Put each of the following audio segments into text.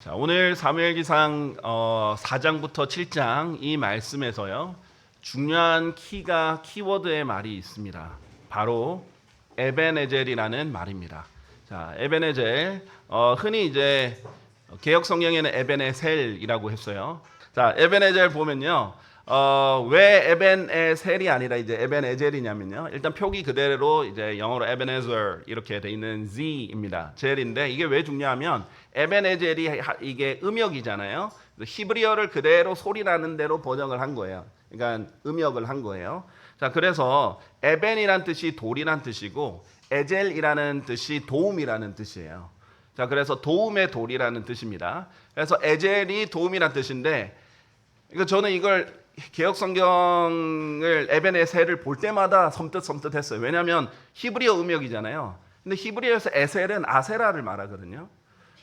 자, 오늘 사무엘기상 4장부터 7장 이 말씀에서요. 중요한 키워드의 말이 있습니다. 바로 에벤에젤이라는 말입니다. 자, 에벤에젤 흔히 이제 개역 성경에는 에벤에셀이라고 했어요. 자, 에벤에젤 보면요. 왜 에벤에셀이 아니라 이제 에벤에젤이냐면요. 일단 표기 그대로 이제 영어로 에벤에zer 이렇게 돼 있는 Z입니다. 젤인데 이게 왜 중요하면 에벤에젤이 이게 음역이잖아요. 히브리어를 그대로 소리 나는 대로 번역을 한 거예요. 그러니까 음역을 한 거예요. 자, 그래서 에벤이란 뜻이 돌이란 뜻이고 에젤이라는 뜻이 도움이라는 뜻이에요. 자, 그래서 도움의 돌이라는 뜻입니다. 그래서 에젤이 도움이란 뜻인데 저는 이걸 개역 성경을 에벤에셀을 볼 때마다 섬뜩섬뜩했어요. 왜냐하면 히브리어 음역이잖아요. 근데 히브리어에서 에셀은 아세라를 말하거든요.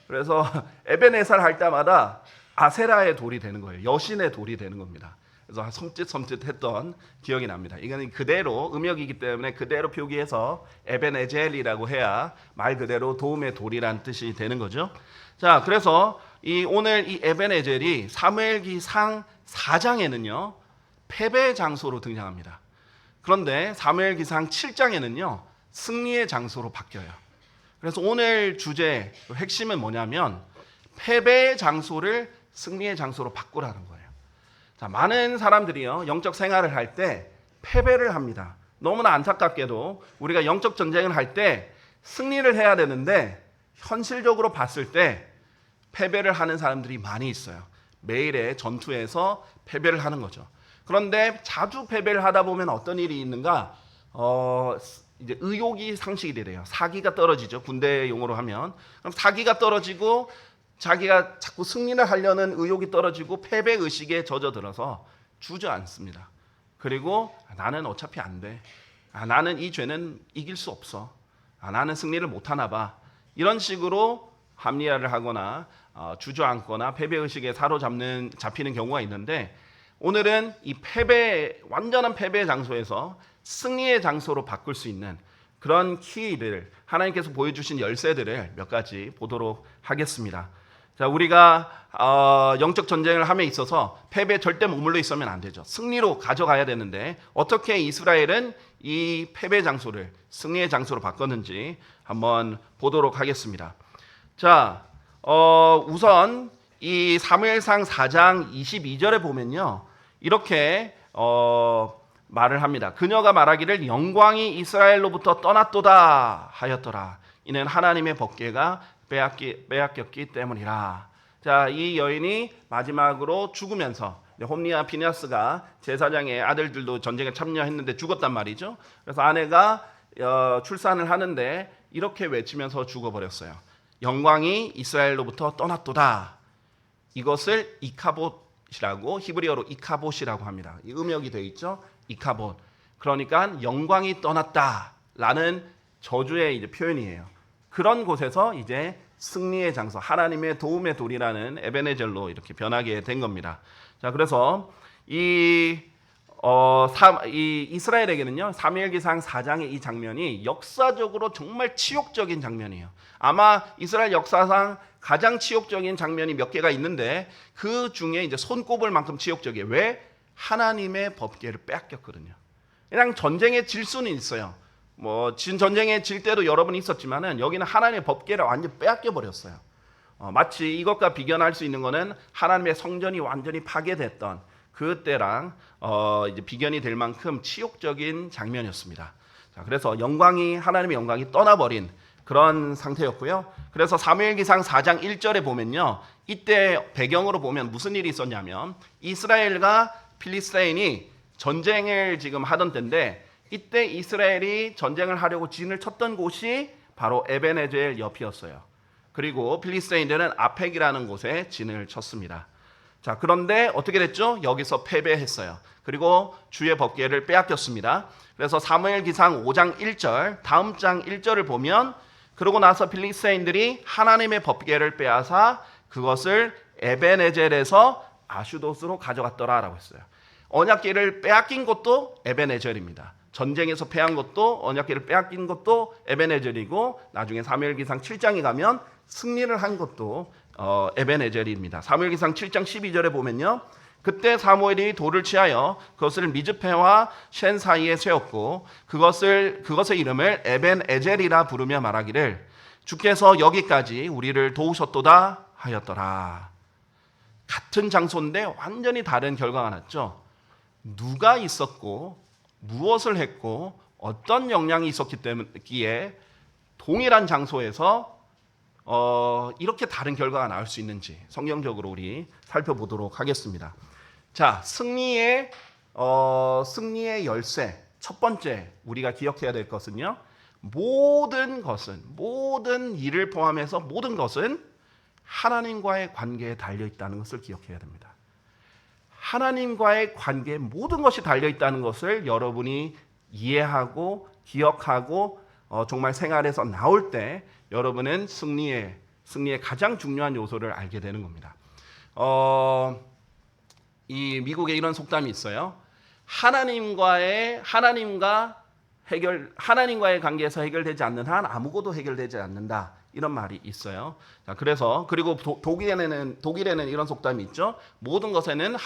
그래서 에벤에셀 할 때마다 아세라의 돌이 되는 거예요. 여신의 돌이 되는 겁니다. 그래서 섬찟섬찟했던 기억이 납니다. 이거는 그대로 음역이기 때문에 그대로 표기해서 에벤에젤이라고 해야 말 그대로 도움의 돌이란 뜻이 되는 거죠. 자, 그래서 오늘 이 에벤에젤이 사무엘기상 4장에는요 패배의 장소로 등장합니다. 그런데 사무엘기상 7장에는요 승리의 장소로 바뀌어요. 그래서 오늘 주제 핵심은 뭐냐면 패배의 장소를 승리의 장소로 바꾸라는 거예요. 자, 많은 사람들이요 영적 생활을 할 때 패배를 합니다. 너무나 안타깝게도 우리가 영적 전쟁을 할 때 승리를 해야 되는데 현실적으로 봤을 때 패배를 하는 사람들이 많이 있어요. 매일의 전투에서 패배를 하는 거죠. 그런데 자주 패배를 하다 보면 어떤 일이 있는가? 이제 의욕이 상실이 돼요. 사기가 떨어지죠. 군대 용어로 하면. 그럼 사기가 떨어지고 자기가 자꾸 승리를 하려는 의욕이 떨어지고 패배 의식에 젖어들어서 주저앉습니다. 그리고 나는 어차피 안 돼. 나는 이 죄는 이길 수 없어. 나는 승리를 못 하나 봐. 이런 식으로 합리화를 하거나 주저앉거나 패배 의식에 잡히는 경우가 있는데 오늘은 이 완전한 패배의 장소에서 승리의 장소로 바꿀 수 있는 그런 키를 하나님께서 보여주신 열쇠들을 몇 가지 보도록 하겠습니다. 자, 우리가 영적 전쟁을 함에 있어서 패배에 절대 머물러 있으면 안 되죠. 승리로 가져가야 되는데 어떻게 이스라엘은 이 패배 장소를 승리의 장소로 바꿨는지 한번 보도록 하겠습니다. 자, 우선 이 사무엘상 4장 22절에 보면요 이렇게 말을 합니다. 그녀가 말하기를 영광이 이스라엘로부터 떠났도다 하였더라. 이는 하나님의 법궤가 빼앗겼기 때문이라. 자, 이 여인이 마지막으로 죽으면서 홈리와 피네아스가 제사장의 아들들도 전쟁에 참여했는데 죽었단 말이죠. 그래서 아내가 출산을 하는데 이렇게 외치면서 죽어버렸어요. 영광이 이스라엘로부터 떠났도다. 이것을 이카봇이라고 히브리어로 이카봇이라고 합니다. 이 음역이 되어 있죠. 이카봇. 그러니까 영광이 떠났다라는 저주의 이제 표현이에요. 그런 곳에서 이제 승리의 장소, 하나님의 도움의 돌이라는 에벤에젤로 이렇게 변하게 된 겁니다. 자, 그래서 이 이스라엘에게는요 사무엘기상 4장의 이 장면이 역사적으로 정말 치욕적인 장면이에요. 아마 이스라엘 역사상 가장 치욕적인 장면이 몇 개가 있는데 그 중에 이제 손꼽을 만큼 치욕적이에요. 왜? 하나님의 법궤를 빼앗겼거든요. 그냥 전쟁에 질 수는 있어요. 전쟁에 질 때도 여러 번 있었지만은 여기는 하나님의 법궤를 완전히 빼앗겨 버렸어요. 마치 이것과 비견할 수 있는 거는 하나님의 성전이 완전히 파괴됐던 그때랑 이제 비견이 될 만큼 치욕적인 장면이었습니다. 자, 그래서 하나님의 영광이 떠나버린 그런 상태였고요. 그래서 사무엘기상 4장 1절에 보면요, 이때 배경으로 보면 무슨 일이 있었냐면 이스라엘과 필리스타인이 전쟁을 지금 하던 때인데 이때 이스라엘이 전쟁을 하려고 진을 쳤던 곳이 바로 에벤에젤 옆이었어요. 그리고 필리스타인들은 아펙이라는 곳에 진을 쳤습니다. 자, 그런데 어떻게 됐죠? 여기서 패배했어요. 그리고 주의 법궤를 빼앗겼습니다. 그래서 사무엘기상 5장 1절, 다음 장 1절을 보면 그러고 나서 필리스타인들이 하나님의 법궤를 빼앗아 그것을 에벤에젤에서 아슈돗으로 가져갔더라라고 했어요. 언약궤를 빼앗긴 것도 에벤에젤입니다. 전쟁에서 패한 것도 언약궤를 빼앗긴 것도 에벤에젤이고 나중에 사무엘기상 7장에 가면 승리를 한 것도 에벤에젤입니다. 사무엘기상 7장 12절에 보면요. 그때 사무엘이 돌을 취하여 그것을 미즈페와 쉔 사이에 세웠고 그것의 이름을 에벤에젤이라 부르며 말하기를 주께서 여기까지 우리를 도우셨도다 하였더라. 같은 장소인데 완전히 다른 결과가 났죠. 누가 있었고 무엇을 했고 어떤 영향이 있었기 때문에 동일한 장소에서 이렇게 다른 결과가 나올 수 있는지 성경적으로 우리 살펴보도록 하겠습니다. 자, 승리의 열쇠 첫 번째 우리가 기억해야 될 것은요. 모든 일을 포함해서 모든 것은 하나님과의 관계에 달려 있다는 것을 기억해야 됩니다. 하나님과의 관계에 모든 것이 달려 있다는 것을 여러분이 이해하고 기억하고 정말 생활에서 나올 때 여러분은 승리의 가장 중요한 요소를 알게 되는 겁니다. 이 미국에 이런 속담이 있어요. 하나님과의 관계에서 해결되지 않는 한 아무것도 해결되지 않는다. 이런 말이 있어요. 자, 그리고 독일에는 이런 속담이 있죠. 모든 것은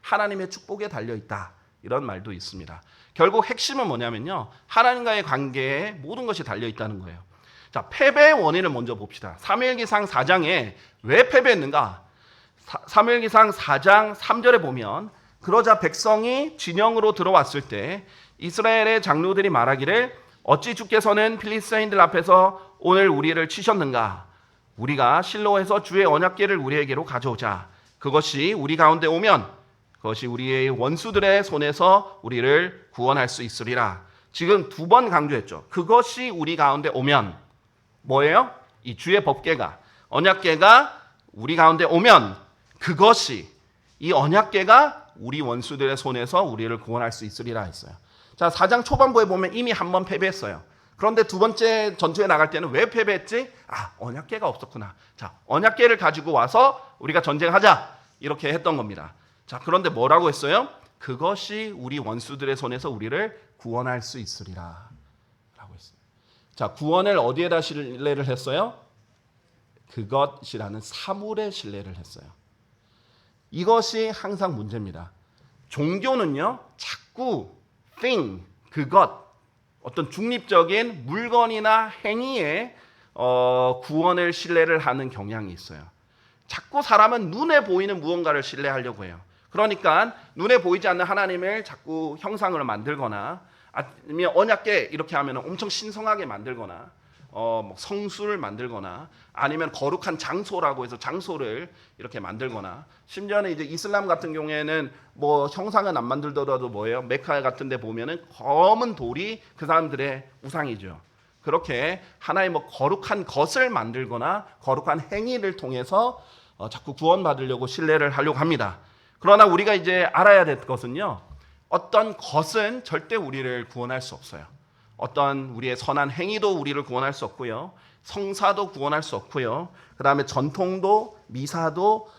하나님의 축복에 달려 있다. 이런 말도 있습니다. 결국 핵심은 뭐냐면요. 하나님과의 관계에 모든 것이 달려 있다는 거예요. 자, 패배의 원인을 먼저 봅시다. 사무엘기상 4장에 왜 패배했는가? 사무엘기상 4장 3절에 보면 그러자 백성이 진영으로 들어왔을 때 이스라엘의 장로들이 말하기를 어찌 주께서는 필리스타인들 앞에서 오늘 우리를 치셨는가? 우리가 실로에서 주의 언약궤를 우리에게로 가져오자. 그것이 우리 가운데 오면 그것이 우리의 원수들의 손에서 우리를 구원할 수 있으리라. 지금 두 번 강조했죠. 그것이 우리 가운데 오면 뭐예요? 이 주의 법궤가 언약궤가 우리 가운데 오면 그것이 이 언약궤가 우리 원수들의 손에서 우리를 구원할 수 있으리라 했어요. 자, 4장 초반부에 보면 이미 한 번 패배했어요. 그런데 두 번째 전투에 나갈 때는 왜 패배했지? 언약궤가 없었구나. 자, 언약궤를 가지고 와서 우리가 전쟁하자. 이렇게 했던 겁니다. 자, 그런데 뭐라고 했어요? 그것이 우리 원수들의 손에서 우리를 구원할 수 있으리라. 라고 했어요. 자, 구원을 어디에다 신뢰를 했어요? 그것이라는 사물에 신뢰를 했어요. 이것이 항상 문제입니다. 종교는요, 자꾸 그것, 어떤 중립적인 물건이나 행위에 구원을 신뢰를 하는 경향이 있어요. 자꾸 사람은 눈에 보이는 무언가를 신뢰하려고 해요. 그러니까 눈에 보이지 않는 하나님을 자꾸 형상을 만들거나 아니면 언약궤 이렇게 하면 엄청 신성하게 만들거나 성수를 만들거나 아니면 거룩한 장소라고 해서 장소를 이렇게 만들거나 심지어는 이제 이슬람 같은 경우에는 뭐 형상은 안 만들더라도 뭐예요? 메카 같은 데 보면은 검은 돌이 그 사람들의 우상이죠. 그렇게 하나의 뭐 거룩한 것을 만들거나 거룩한 행위를 통해서 자꾸 구원받으려고 신뢰를 하려고 합니다. 그러나 우리가 이제 알아야 될 것은요. 어떤 것은 절대 우리를 구원할 수 없어요. 어떤 우리의 선한 행위도 우리를 구원할 수 없고요. 성사도 구원할 수 없고요. 그 다음에 전통도 미사도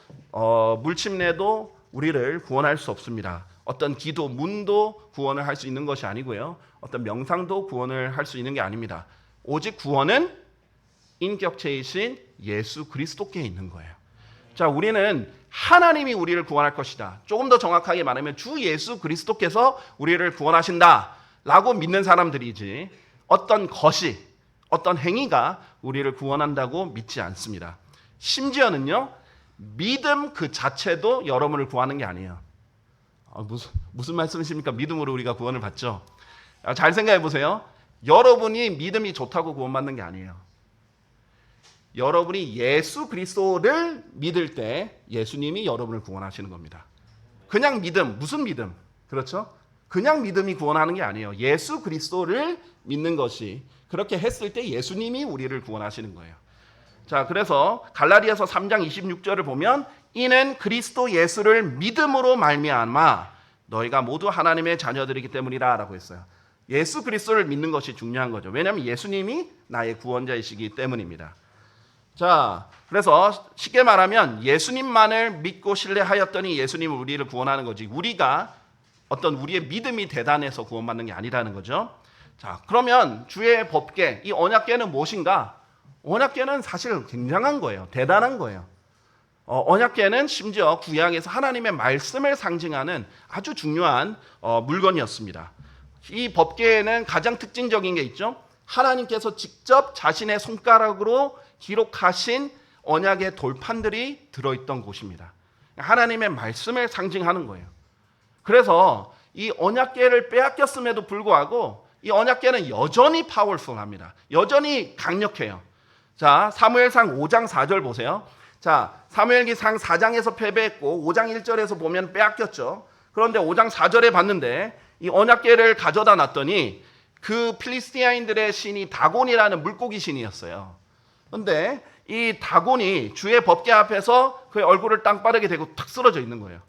물침례도 우리를 구원할 수 없습니다. 어떤 기도, 문도 구원을 할 수 있는 것이 아니고요. 어떤 명상도 구원을 할 수 있는 게 아닙니다. 오직 구원은 인격체이신 예수 그리스도께 있는 거예요. 자, 우리는 하나님이 우리를 구원할 것이다. 조금 더 정확하게 말하면 주 예수 그리스도께서 우리를 구원하신다 라고 믿는 사람들이지 어떤 것이 어떤 행위가 우리를 구원한다고 믿지 않습니다. 심지어는요, 믿음 그 자체도 여러분을 구하는 게 아니에요. 무슨 말씀이십니까? 믿음으로 우리가 구원을 받죠. 잘 생각해 보세요. 여러분이 믿음이 좋다고 구원받는 게 아니에요. 여러분이 예수 그리스도를 믿을 때 예수님이 여러분을 구원하시는 겁니다. 그냥 믿음, 무슨 믿음? 그렇죠? 그냥 믿음이 구원하는 게 아니에요. 예수 그리스도를 믿는 것이, 그렇게 했을 때 예수님이 우리를 구원하시는 거예요. 자, 그래서 갈라디아서 3장 26절을 보면 이는 그리스도 예수를 믿음으로 말미암아 너희가 모두 하나님의 자녀들이기 때문이라 라고 했어요. 예수 그리스도를 믿는 것이 중요한 거죠. 왜냐하면 예수님이 나의 구원자이시기 때문입니다. 자, 그래서 쉽게 말하면 예수님만을 믿고 신뢰하였더니 예수님은 우리를 구원하는 거지, 우리가 어떤 우리의 믿음이 대단해서 구원받는 게 아니라는 거죠. 자, 그러면 주의 법궤, 이 언약궤는 무엇인가? 언약궤는 사실 굉장한 거예요. 대단한 거예요. 언약궤는 심지어 구약에서 하나님의 말씀을 상징하는 아주 중요한 물건이었습니다. 이 법궤에는 가장 특징적인 게 있죠. 하나님께서 직접 자신의 손가락으로 기록하신 언약의 돌판들이 들어있던 곳입니다. 하나님의 말씀을 상징하는 거예요. 그래서 이 언약궤를 빼앗겼음에도 불구하고 이 언약궤는 여전히 파워풀합니다. 여전히 강력해요. 자, 사무엘상 5장 4절 보세요. 자, 사무엘기상 4장에서 패배했고 5장 1절에서 보면 빼앗겼죠. 그런데 5장 4절에 봤는데 이 언약궤를 가져다 놨더니 그 필리스티아인들의 신이 다곤이라는 물고기 신이었어요. 그런데 이 다곤이 주의 법궤 앞에서 그의 얼굴을 땅바닥에 대고 탁 쓰러져 있는 거예요.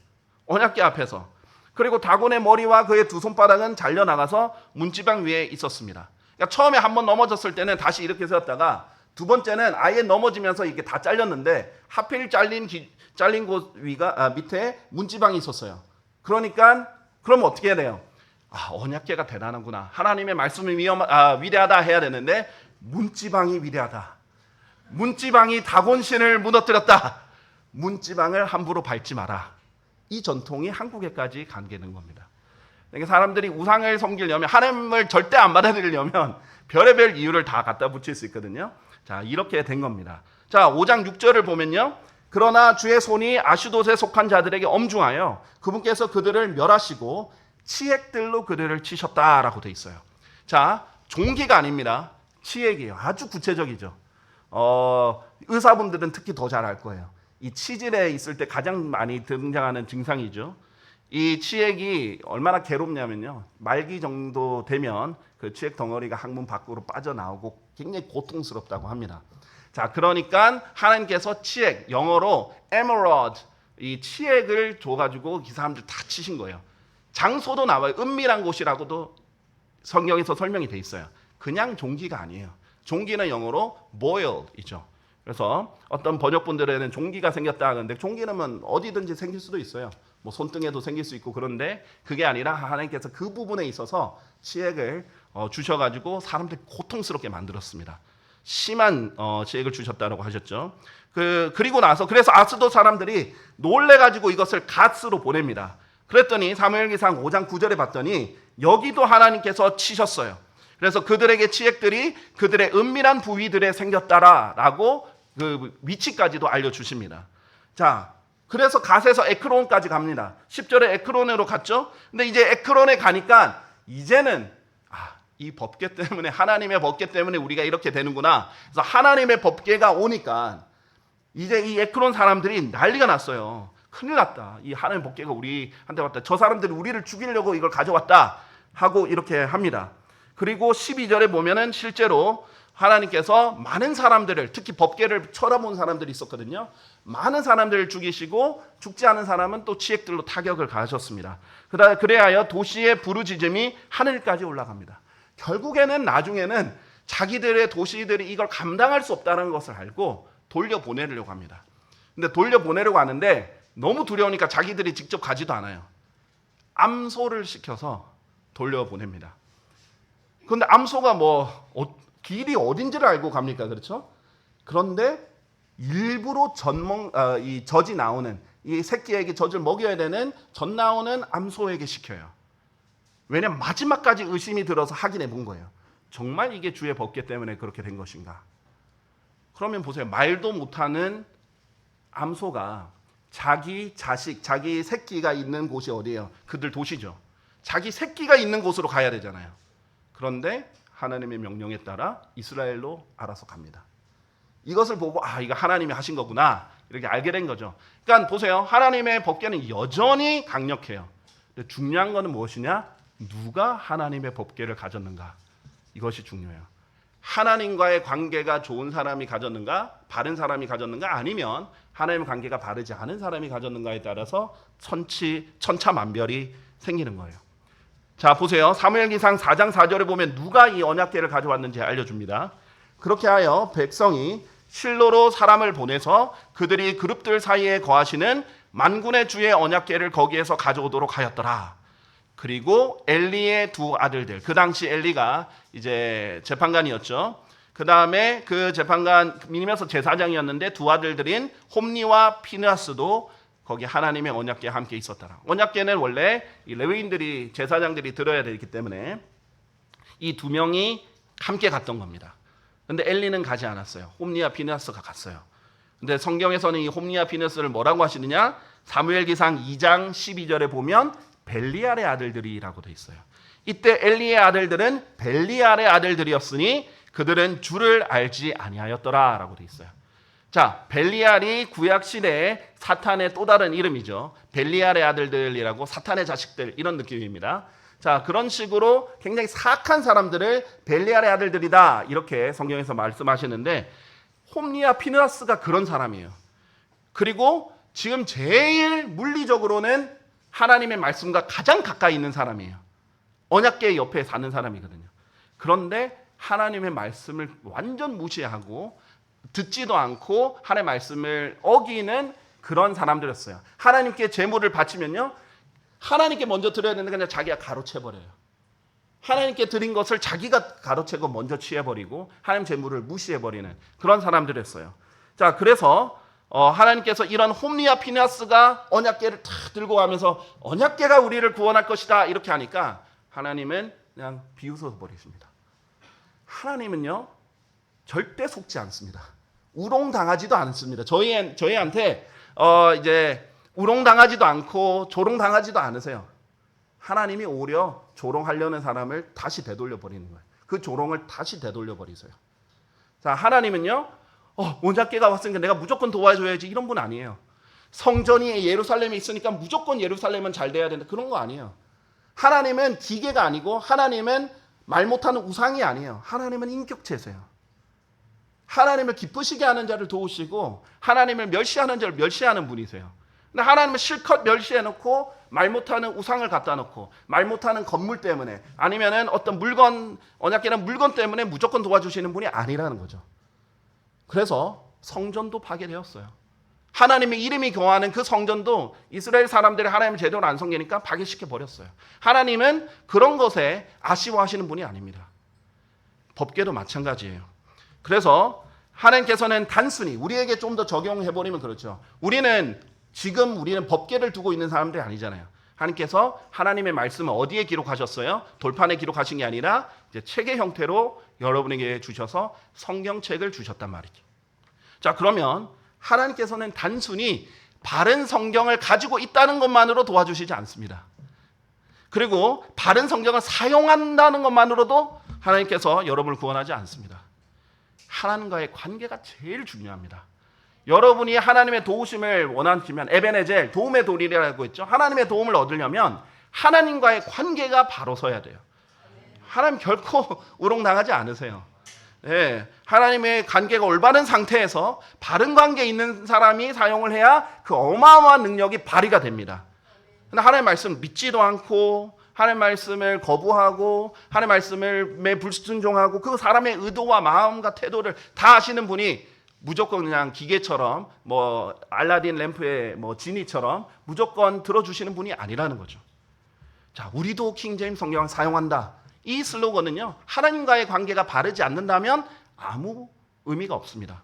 언약궤 앞에서. 그리고 다곤의 머리와 그의 두 손바닥은 잘려나가서 문지방 위에 있었습니다. 그러니까 처음에 한번 넘어졌을 때는 다시 이렇게 세웠다가 두 번째는 아예 넘어지면서 이게 다 잘렸는데 하필 잘린 곳 밑에 문지방이 있었어요. 그러니까 그럼 어떻게 해야 돼요? 언약궤가 대단하구나. 하나님의 말씀이 위대하다 해야 되는데 문지방이 위대하다. 문지방이 다곤신을 무너뜨렸다. 문지방을 함부로 밟지 마라. 이 전통이 한국에까지 가게 된 겁니다. 그러니까 사람들이 우상을 섬기려면, 하나님을 절대 안 받아들이려면 별의별 이유를 다 갖다 붙일 수 있거든요. 자, 이렇게 된 겁니다. 자, 5장 6절을 보면요. 그러나 주의 손이 아슈돗에 속한 자들에게 엄중하여 그분께서 그들을 멸하시고 치액들로 그들을 치셨다라고 돼 있어요. 자, 종기가 아닙니다. 치액이에요. 아주 구체적이죠. 의사분들은 특히 더 잘 알 거예요. 이 치질에 있을 때 가장 많이 등장하는 증상이죠. 이 치액이 얼마나 괴롭냐면요. 말기 정도 되면 그 치액 덩어리가 항문 밖으로 빠져나오고 굉장히 고통스럽다고 합니다. 자, 그러니까 하나님께서 치액, 영어로 emerald, 이 치액을 줘가지고 이 사람들 다 치신 거예요. 장소도 나와요. 은밀한 곳이라고도 성경에서 설명이 돼 있어요. 그냥 종기가 아니에요. 종기는 영어로 boiled이죠. 그래서 어떤 번역본들에는 종기가 생겼다 하는데 종기는 어디든지 생길 수도 있어요. 뭐 손등에도 생길 수 있고. 그런데 그게 아니라 하나님께서 그 부분에 있어서 치액을 주셔가지고 사람들이 고통스럽게 만들었습니다. 심한 치액을 주셨다고 하셨죠. 그리고 나서 그래서 아스돗 사람들이 놀래가지고 이것을 갓스로 보냅니다. 그랬더니 사무엘기상 5장 9절에 봤더니 여기도 하나님께서 치셨어요. 그래서 그들에게 치액들이 그들의 은밀한 부위들에 생겼다라고 그 위치까지도 알려주십니다. 자, 그래서 갓에서 에크론까지 갑니다. 10절에 에크론으로 갔죠. 근데 이제 에크론에 가니까 이제는 이 법궤 때문에, 하나님의 법궤 때문에 우리가 이렇게 되는구나. 그래서 하나님의 법궤가 오니까 이제 이 에크론 사람들이 난리가 났어요. 큰일 났다. 이 하나님의 법궤가 우리한테 왔다. 저 사람들이 우리를 죽이려고 이걸 가져왔다 하고 이렇게 합니다. 그리고 12절에 보면은 실제로 하나님께서 많은 사람들을, 특히 법궤를 쳐다본 사람들이 있었거든요. 많은 사람들을 죽이시고 죽지 않은 사람은 또 치액들로 타격을 가하셨습니다. 그래야 도시의 부르짖음이 하늘까지 올라갑니다. 결국에는 나중에는 자기들의 도시들이 이걸 감당할 수 없다는 것을 알고 돌려보내려고 합니다. 근데 돌려보내려고 하는데 너무 두려우니까 자기들이 직접 가지도 않아요. 암소를 시켜서 돌려보냅니다. 그런데 암소가 길이 어딘지를 알고 갑니까? 그렇죠? 그런데 일부러 이 젖이 나오는, 이 새끼에게 젖을 먹여야 되는 젖 나오는 암소에게 시켜요. 왜냐하면 마지막까지 의심이 들어서 확인해 본 거예요. 정말 이게 주의 법궤 때문에 그렇게 된 것인가? 그러면 보세요. 말도 못하는 암소가 자기 자식, 자기 새끼가 있는 곳이 어디예요? 그들 도시죠. 자기 새끼가 있는 곳으로 가야 되잖아요. 그런데 하나님의 명령에 따라 이스라엘로 알아서 갑니다. 이것을 보고 이거 하나님이 하신 거구나 이렇게 알게 된 거죠. 그러니까 보세요. 하나님의 법궤는 여전히 강력해요. 근데 중요한 거는 무엇이냐? 누가 하나님의 법궤를 가졌는가? 이것이 중요해요. 하나님과의 관계가 좋은 사람이 가졌는가? 바른 사람이 가졌는가? 아니면 하나님의 관계가 바르지 않은 사람이 가졌는가에 따라서 천차만별이 생기는 거예요. 자, 보세요. 사무엘기상 4장 4절에 보면 누가 이 언약궤를 가져왔는지 알려줍니다. 그렇게 하여 백성이 실로로 사람을 보내서 그들이 그룹들 사이에 거하시는 만군의 주의 언약궤를 거기에서 가져오도록 하였더라. 그리고 엘리의 두 아들들, 그 당시 엘리가 이제 재판관이었죠. 그 다음에 그 재판관 미니면서 제사장이었는데 두 아들들인 홈니와 피느하스도 거기 하나님의 언약궤에 함께 있었더라. 언약궤는 원래 이 레위인들이 제사장들이 들어야 되기 때문에 이 두 명이 함께 갔던 겁니다. 근데 엘리는 가지 않았어요. 홈니와 피느하스가 갔어요. 근데 성경에서는 이 홈니와 피느하스를 뭐라고 하시느냐? 사무엘기상 2장 12절에 보면 벨리알의 아들들이라고 돼 있어요. 이때 엘리의 아들들은 벨리알의 아들들이었으니 그들은 주를 알지 아니하였더라라고 돼 있어요. 자, 벨리알이 구약 시대의 사탄의 또 다른 이름이죠. 벨리알의 아들들이라고 사탄의 자식들 이런 느낌입니다. 자, 그런 식으로 굉장히 사악한 사람들을 벨리알의 아들들이다 이렇게 성경에서 말씀하시는데 홈니와 피느하스가 그런 사람이에요. 그리고 지금 제일 물리적으로는 하나님의 말씀과 가장 가까이 있는 사람이에요. 언약궤 옆에 사는 사람이거든요. 그런데 하나님의 말씀을 완전 무시하고 듣지도 않고 하나님의 말씀을 어기는 그런 사람들이었어요. 하나님께 제물을 바치면요, 하나님께 먼저 드려야 되는데 그냥 자기가 가로채버려요. 하나님께 드린 것을 자기가 가로채고 먼저 취해버리고 하나님 제물을 무시해버리는 그런 사람들이었어요. 자, 그래서 하나님께서 이런 홈리와 피느하스가 언약궤를 탁 들고 가면서 언약궤가 우리를 구원할 것이다 이렇게 하니까 하나님은 그냥 비웃어 버리십니다. 하나님은요 절대 속지 않습니다. 우롱당하지도 않습니다. 저희한테 이제 우롱당하지도 않고 조롱당하지도 않으세요. 하나님이 오히려 조롱하려는 사람을 다시 되돌려 버리는 거예요. 그 조롱을 다시 되돌려 버리세요. 자, 하나님은요 언약궤가 왔으니까 내가 무조건 도와줘야지 이런 분 아니에요. 성전이 예루살렘에 있으니까 무조건 예루살렘은 잘 돼야 된다 그런 거 아니에요. 하나님은 기계가 아니고 하나님은 말 못하는 우상이 아니에요. 하나님은 인격체세요. 하나님을 기쁘시게 하는 자를 도우시고 하나님을 멸시하는 자를 멸시하는 분이세요. 근데 하나님은 실컷 멸시해놓고 말 못하는 우상을 갖다 놓고 말 못하는 건물 때문에 아니면은 어떤 물건, 언약궤라는 물건 때문에 무조건 도와주시는 분이 아니라는 거죠. 그래서 성전도 파괴되었어요. 하나님의 이름이 거하는 그 성전도 이스라엘 사람들이 하나님을 제대로 안 섬기니까 파괴시켜 버렸어요. 하나님은 그런 것에 아쉬워하시는 분이 아닙니다. 법궤도 마찬가지예요. 그래서 하나님께서는 단순히 우리에게 좀 더 적용해버리면 그렇죠. 우리는 법궤를 두고 있는 사람들이 아니잖아요. 하나님께서 하나님의 말씀을 어디에 기록하셨어요? 돌판에 기록하신 게 아니라 이제 책의 형태로 여러분에게 주셔서 성경책을 주셨단 말이죠. 자, 그러면 하나님께서는 단순히 바른 성경을 가지고 있다는 것만으로 도와주시지 않습니다. 그리고 바른 성경을 사용한다는 것만으로도 하나님께서 여러분을 구원하지 않습니다. 하나님과의 관계가 제일 중요합니다. 여러분이 하나님의 도우심을 원하시면 에베네젤, 도움의 돌이라고 했죠. 하나님의 도움을 얻으려면 하나님과의 관계가 바로 서야 돼요. 하나님 결코 우롱당하지 않으세요. 네, 하나님의 관계가 올바른 상태에서 바른 관계에 있는 사람이 사용을 해야 그 어마어마한 능력이 발휘가 됩니다. 근데 하나님의 말씀 믿지도 않고 하나님의 말씀을 거부하고 하나님의 말씀을 불순종하고 그 사람의 의도와 마음과 태도를 다 아시는 분이 무조건 그냥 기계처럼 알라딘 램프의 지니처럼 무조건 들어주시는 분이 아니라는 거죠. 자, 우리도 킹제임스 성경을 사용한다. 이 슬로건은요, 하나님과의 관계가 바르지 않는다면 아무 의미가 없습니다.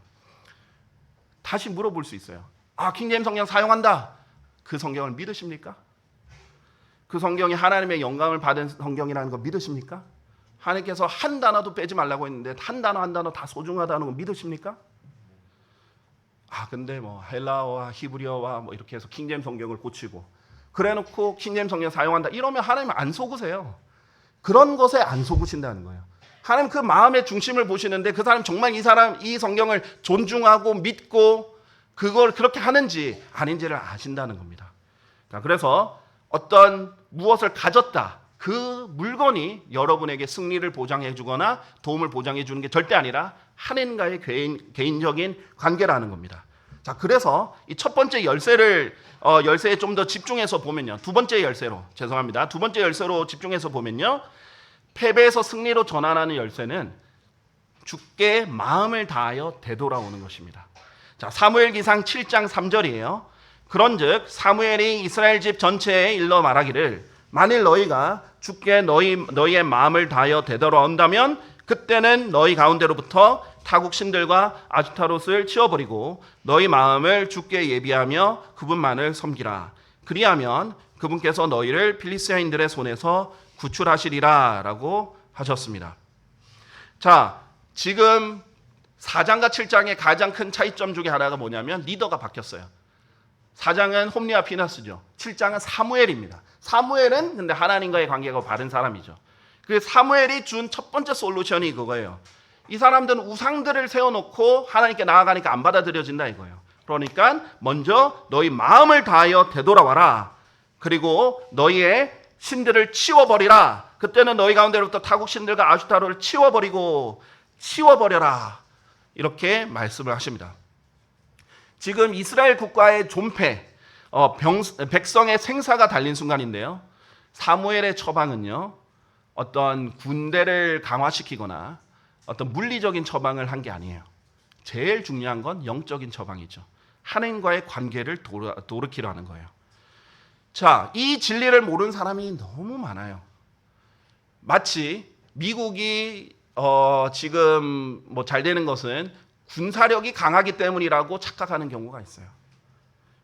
다시 물어볼 수 있어요. 킹제임스 성경 사용한다. 그 성경을 믿으십니까? 그 성경이 하나님의 영광을 받은 성경이라는 거 믿으십니까? 하나님께서 한 단어도 빼지 말라고 했는데 한 단어 다 소중하다는 거 믿으십니까? 근데 헬라어와 히브리어와 이렇게 해서 킹제임스 성경을 고치고 그래놓고 킹제임스 성경 사용한다 이러면 하나님 안 속으세요. 그런 것에 안 속으신다는 거예요. 하나님 그 마음의 중심을 보시는데 그 사람 정말 이 성경을 존중하고 믿고 그걸 그렇게 하는지 아닌지를 아신다는 겁니다. 그래서 어떤 무엇을 가졌다 그 물건이 여러분에게 승리를 보장해 주거나 도움을 보장해 주는 게 절대 아니라 하나님과의 개인적인 관계라는 겁니다. 자, 그래서 이 첫 번째 열쇠에 좀 더 집중해서 보면요. 두 번째 열쇠로 집중해서 보면요. 패배에서 승리로 전환하는 열쇠는 주께 마음을 다하여 되돌아오는 것입니다. 자, 사무엘기상 7장 3절이에요. 그런즉 사무엘이 이스라엘 집 전체에 일러 말하기를 만일 너희가 주께 너희의 마음을 다하여 되돌아온다면 그때는 너희 가운데로부터 타국 신들과 아주타롯을 치워버리고 너희 마음을 주께 예비하며 그분만을 섬기라. 그리하면 그분께서 너희를 필리스타인들의 손에서 구출하시리라 라고 하셨습니다. 자, 지금 4장과 7장의 가장 큰 차이점 중에 하나가 뭐냐면 리더가 바뀌었어요. 4장은 홈리와 피나스죠. 7장은 사무엘입니다. 사무엘은 근데 하나님과의 관계가 바른 사람이죠. 그 사무엘이 준 첫 번째 솔루션이 그거예요. 이 사람들은 우상들을 세워놓고 하나님께 나아가니까 안 받아들여진다 이거예요. 그러니까 먼저 너희 마음을 다하여 되돌아와라. 그리고 너희의 신들을 치워버리라. 그때는 너희 가운데로부터 타국 신들과 아슈타로를 치워버려라. 이렇게 말씀을 하십니다. 지금 이스라엘 국가의 존폐, 백성의 생사가 달린 순간인데요. 사무엘의 처방은요, 어떤 군대를 강화시키거나 어떤 물리적인 처방을 한 게 아니에요. 제일 중요한 건 영적인 처방이죠. 하나님과의 관계를 돌이키려 하는 거예요. 자, 이 진리를 모르는 사람이 너무 많아요. 마치 미국이 지금 뭐 잘 되는 것은 군사력이 강하기 때문이라고 착각하는 경우가 있어요.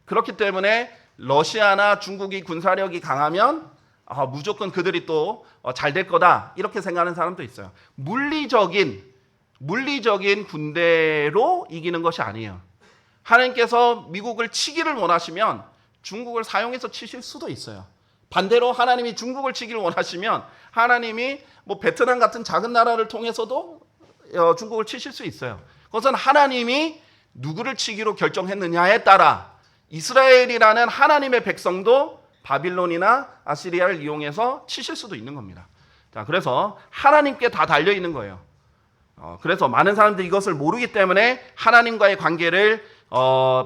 그렇기 때문에 러시아나 중국이 군사력이 강하면 무조건 그들이 또 잘 될 거다 이렇게 생각하는 사람도 있어요. 물리적인 군대로 이기는 것이 아니에요. 하나님께서 미국을 치기를 원하시면 중국을 사용해서 치실 수도 있어요. 반대로 하나님이 중국을 치기를 원하시면 하나님이 뭐 베트남 같은 작은 나라를 통해서도 중국을 치실 수 있어요. 그것은 하나님이 누구를 치기로 결정했느냐에 따라 이스라엘이라는 하나님의 백성도 바빌론이나 아시리아를 이용해서 치실 수도 있는 겁니다. 자, 그래서 하나님께 다 달려 있는 거예요. 그래서 많은 사람들이 이것을 모르기 때문에 하나님과의 관계를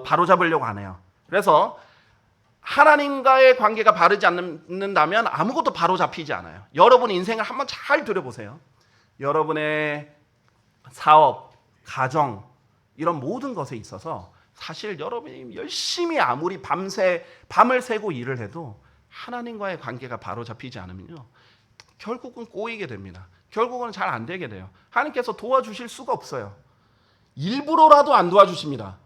바로잡으려고 안 해요. 그래서 하나님과의 관계가 바르지 않는다면 아무것도 바로잡히지 않아요. 여러분 인생을 한번 잘 들여보세요. 여러분의 사업, 가정 이런 모든 것에 있어서 사실 여러분이 열심히 아무리 밤을 새고 일을 해도 하나님과의 관계가 바로잡히지 않으면요, 결국은 꼬이게 됩니다. 결국은 잘 안 되게 돼요. 하나님께서 도와주실 수가 없어요. 일부러라도 안 도와주십니다.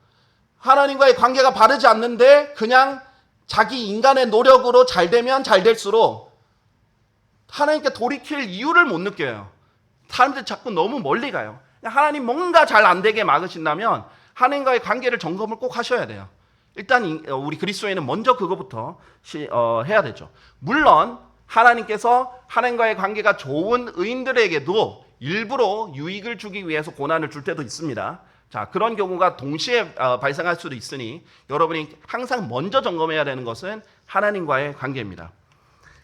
하나님과의 관계가 바르지 않는데 그냥 자기 인간의 노력으로 잘 되면 잘 될수록 하나님께 돌이킬 이유를 못 느껴요. 사람들이 자꾸 너무 멀리 가요. 하나님 뭔가 잘 안 되게 막으신다면 하나님과의 관계를 점검을 꼭 하셔야 돼요. 일단 우리 그리스도인은 먼저 그거부터 해야 되죠. 물론 하나님께서 하나님과의 관계가 좋은 의인들에게도 일부러 유익을 주기 위해서 고난을 줄 때도 있습니다. 자, 그런 경우가 동시에 발생할 수도 있으니 여러분이 항상 먼저 점검해야 되는 것은 하나님과의 관계입니다.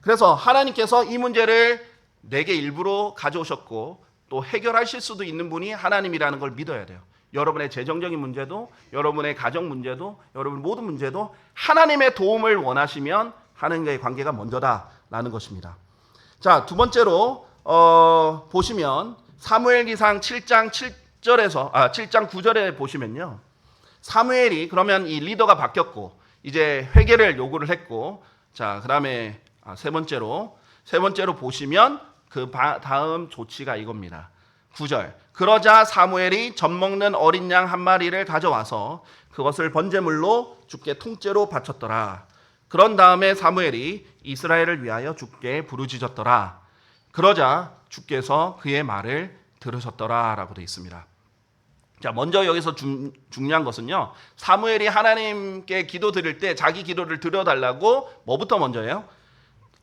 그래서 하나님께서 이 문제를 내게 일부러 가져오셨고 또 해결하실 수도 있는 분이 하나님이라는 걸 믿어야 돼요. 여러분의 재정적인 문제도, 여러분의 가정 문제도, 여러분 모든 문제도 하나님의 도움을 원하시면 하나님과의 관계가 먼저다라는 것입니다. 자, 두 번째로 보시면 사무엘기상 7장 9절에 보시면요. 사무엘이 그러면 이 리더가 바뀌었고 이제 회개를 요구를 했고, 자, 그다음에 세 번째로 보시면 그 다음 조치가 이겁니다. 9절. 그러자 사무엘이 젖 먹는 어린 양 한 마리를 가져와서 그것을 번제물로 주께 통째로 바쳤더라. 그런 다음에 사무엘이 이스라엘을 위하여 주께 부르짖었더라. 그러자 주께서 그의 말을 들으셨더라라고 되어 있습니다. 자, 먼저 여기서 중요한 것은요, 사무엘이 하나님께 기도 드릴 때 자기 기도를 드려달라고 뭐부터 먼저 해요?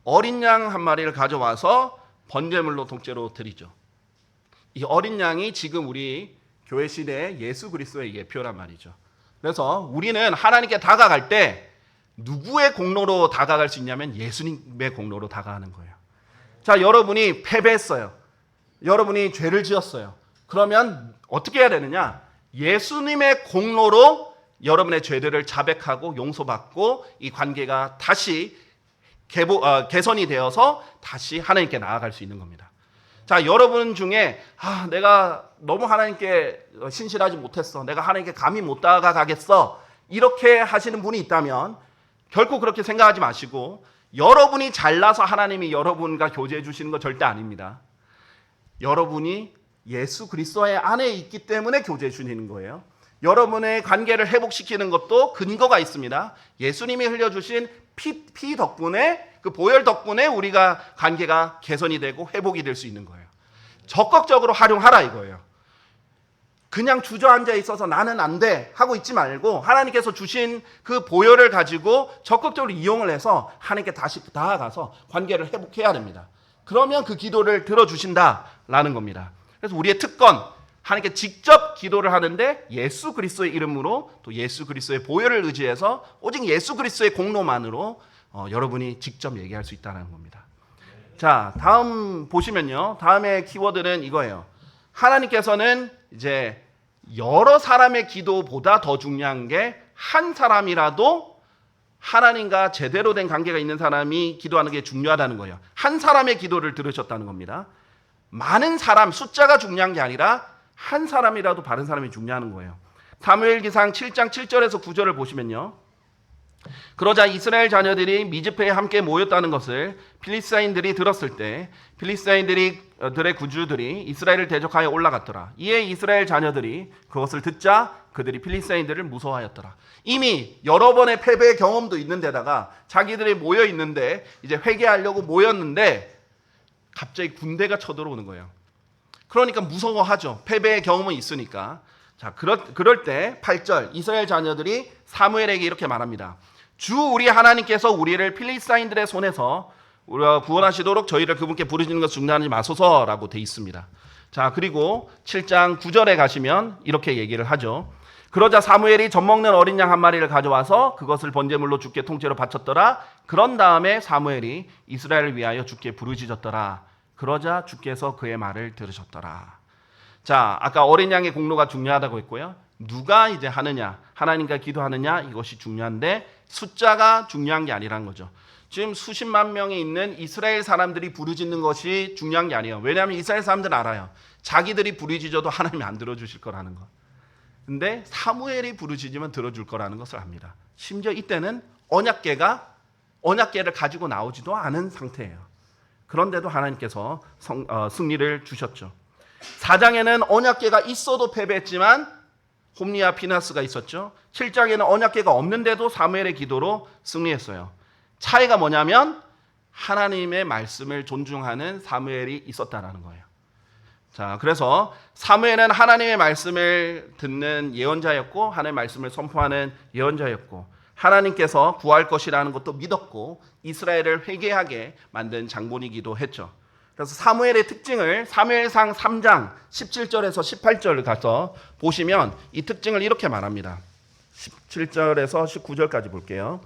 어린 양 한 마리를 가져와서 번제물로 통째로 드리죠. 이 어린 양이 지금 우리 교회 시대의 예수 그리스도의 예표란 말이죠. 그래서 우리는 하나님께 다가갈 때 누구의 공로로 다가갈 수 있냐면 예수님의 공로로 다가가는 거예요. 자, 여러분이 패배했어요. 여러분이 죄를 지었어요. 그러면 어떻게 해야 되느냐? 예수님의 공로로 여러분의 죄들을 자백하고 용서받고 이 관계가 다시 개선이 되어서 다시 하나님께 나아갈 수 있는 겁니다. 자, 여러분 중에 내가 너무 하나님께 신실하지 못했어, 내가 하나님께 감히 못 다가가겠어, 이렇게 하시는 분이 있다면 결코 그렇게 생각하지 마시고, 여러분이 잘나서 하나님이 여러분과 교제해 주시는 거 절대 아닙니다. 여러분이 예수 그리스도의 안에 있기 때문에 교제 주시는 거예요. 여러분의 관계를 회복시키는 것도 근거가 있습니다. 예수님이 흘려주신 피 덕분에, 그 보혈 덕분에 우리가 관계가 개선이 되고 회복이 될 수 있는 거예요. 적극적으로 활용하라 이거예요. 그냥 주저앉아 있어서 나는 안 돼 하고 있지 말고 하나님께서 주신 그 보혈을 가지고 적극적으로 이용을 해서 하나님께 다시 나아가서 관계를 회복해야 됩니다. 그러면 그 기도를 들어주신다라는 겁니다. 그래서 우리의 특권, 하나님께 직접 기도를 하는데 예수 그리스도의 이름으로, 또 예수 그리스도의 보혈을 의지해서 오직 예수 그리스도의 공로만으로 여러분이 직접 얘기할 수 있다는 겁니다. 자, 다음 보시면요. 다음의 키워드는 이거예요. 하나님께서는 이제 여러 사람의 기도보다 더 중요한 게 한 사람이라도 하나님과 제대로 된 관계가 있는 사람이 기도하는 게 중요하다는 거예요. 한 사람의 기도를 들으셨다는 겁니다. 많은 사람, 숫자가 중요한 게 아니라 한 사람이라도 바른 사람이 중요한 거예요. 사무엘기상 7장 7절에서 9절을 보시면요. 그러자 이스라엘 자녀들이 미즈페에 함께 모였다는 것을 필리스타인들이 들었을 때 필리스타인들의 구주들이 이스라엘을 대적하여 올라갔더라. 이에 이스라엘 자녀들이 그것을 듣자 그들이 필리스타인들을 무서워하였더라. 이미 여러 번의 패배의 경험도 있는 데다가 자기들이 모여 있는데 이제 회개하려고 모였는데 갑자기 군대가 쳐들어오는 거예요. 그러니까 무서워하죠. 패배의 경험은 있으니까. 자, 그럴 때 8절 이스라엘 자녀들이 사무엘에게 이렇게 말합니다. 주 우리 하나님께서 우리를 필리스타인들의 손에서 우리가 구원하시도록 저희를 그분께 부르시는 것을 중단하지 마소서라고 돼 있습니다. 자, 그리고 7장 9절에 가시면 이렇게 얘기를 하죠. 그러자 사무엘이 젖먹는 어린 양 한 마리를 가져와서 그것을 번제물로 주께 통째로 바쳤더라. 그런 다음에 사무엘이 이스라엘을 위하여 주께 부르짖었더라. 그러자 주께서 그의 말을 들으셨더라. 자, 아까 어린 양의 공로가 중요하다고 했고요. 누가 이제 하느냐, 하나님과 기도하느냐, 이것이 중요한데 숫자가 중요한 게 아니라는 거죠. 지금 수십만 명이 있는 이스라엘 사람들이 부르짖는 것이 중요한 게 아니에요. 왜냐하면 이스라엘 사람들은 알아요. 자기들이 부르짖어도 하나님이 안 들어주실 거라는 거. 근데 사무엘이 부르짖으면 들어줄 거라는 것을 압니다. 심지어 이때는 언약궤를 가지고 나오지도 않은 상태예요. 그런데도 하나님께서 승리를 주셨죠. 4장에는 언약궤가 있어도 패배했지만 홈리와 피나스가 있었죠. 7장에는 언약궤가 없는데도 사무엘의 기도로 승리했어요. 차이가 뭐냐면 하나님의 말씀을 존중하는 사무엘이 있었다라는 거예요. 자, 그래서 사무엘은 하나님의 말씀을 듣는 예언자였고 하나님의 말씀을 선포하는 예언자였고 하나님께서 구할 것이라는 것도 믿었고 이스라엘을 회개하게 만든 장본이기도 했죠. 그래서 사무엘의 특징을 사무엘상 3장 17절에서 18절을 가서 보시면 이 특징을 이렇게 말합니다. 17절에서 19절까지 볼게요.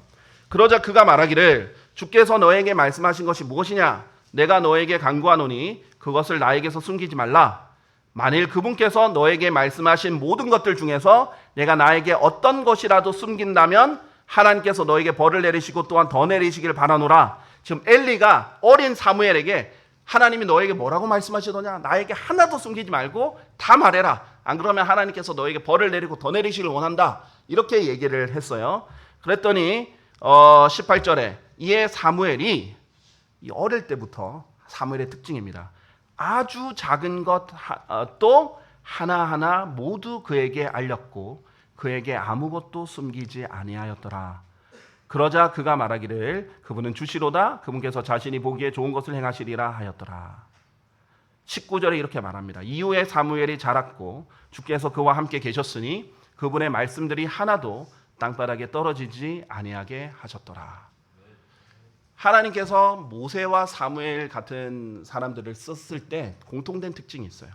그러자 그가 말하기를 주께서 너에게 말씀하신 것이 무엇이냐? 내가 너에게 간구하노니 그것을 나에게서 숨기지 말라. 만일 그분께서 너에게 말씀하신 모든 것들 중에서 내가 나에게 어떤 것이라도 숨긴다면 하나님께서 너에게 벌을 내리시고 또한 더 내리시길 바라노라. 지금 엘리가 어린 사무엘에게 하나님이 너에게 뭐라고 말씀하시더냐? 나에게 하나도 숨기지 말고 다 말해라. 안 그러면 하나님께서 너에게 벌을 내리고 더 내리시길 원한다. 이렇게 얘기를 했어요. 그랬더니 18절에 이에 사무엘이 어릴 때부터 사무엘의 특징입니다. 아주 작은 것도 하나하나 모두 그에게 알렸고 그에게 아무것도 숨기지 아니하였더라. 그러자 그가 말하기를 그분은 주시로다. 그분께서 자신이 보기에 좋은 것을 행하시리라 하였더라. 19절에 이렇게 말합니다. 이후에 사무엘이 자랐고 주께서 그와 함께 계셨으니 그분의 말씀들이 하나도 땅바닥에 떨어지지 아니하게 하셨더라. 하나님께서 모세와 사무엘 같은 사람들을 썼을 때 공통된 특징이 있어요.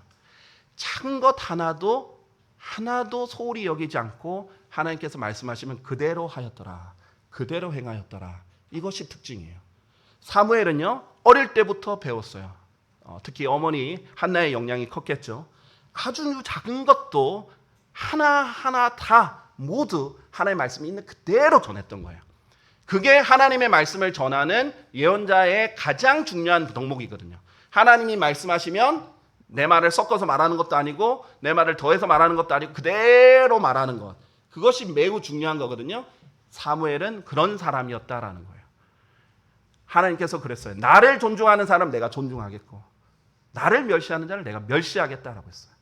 작은 것 하나도 소홀히 여기지 않고 하나님께서 말씀하시면 그대로 하였더라. 그대로 행하였더라. 이것이 특징이에요. 사무엘은요 어릴 때부터 배웠어요. 특히 어머니 한나의 영향이 컸겠죠. 아주 작은 것도 하나하나 다 모두 하나님의 말씀이 있는 그대로 전했던 거예요. 그게 하나님의 말씀을 전하는 예언자의 가장 중요한 덕목이거든요. 하나님이 말씀하시면 내 말을 섞어서 말하는 것도 아니고 내 말을 더해서 말하는 것도 아니고 그대로 말하는 것. 그것이 매우 중요한 거거든요. 사무엘은 그런 사람이었다라는 거예요. 하나님께서 그랬어요. 나를 존중하는 사람 내가 존중하겠고 나를 멸시하는 자를 내가 멸시하겠다라고 했어요.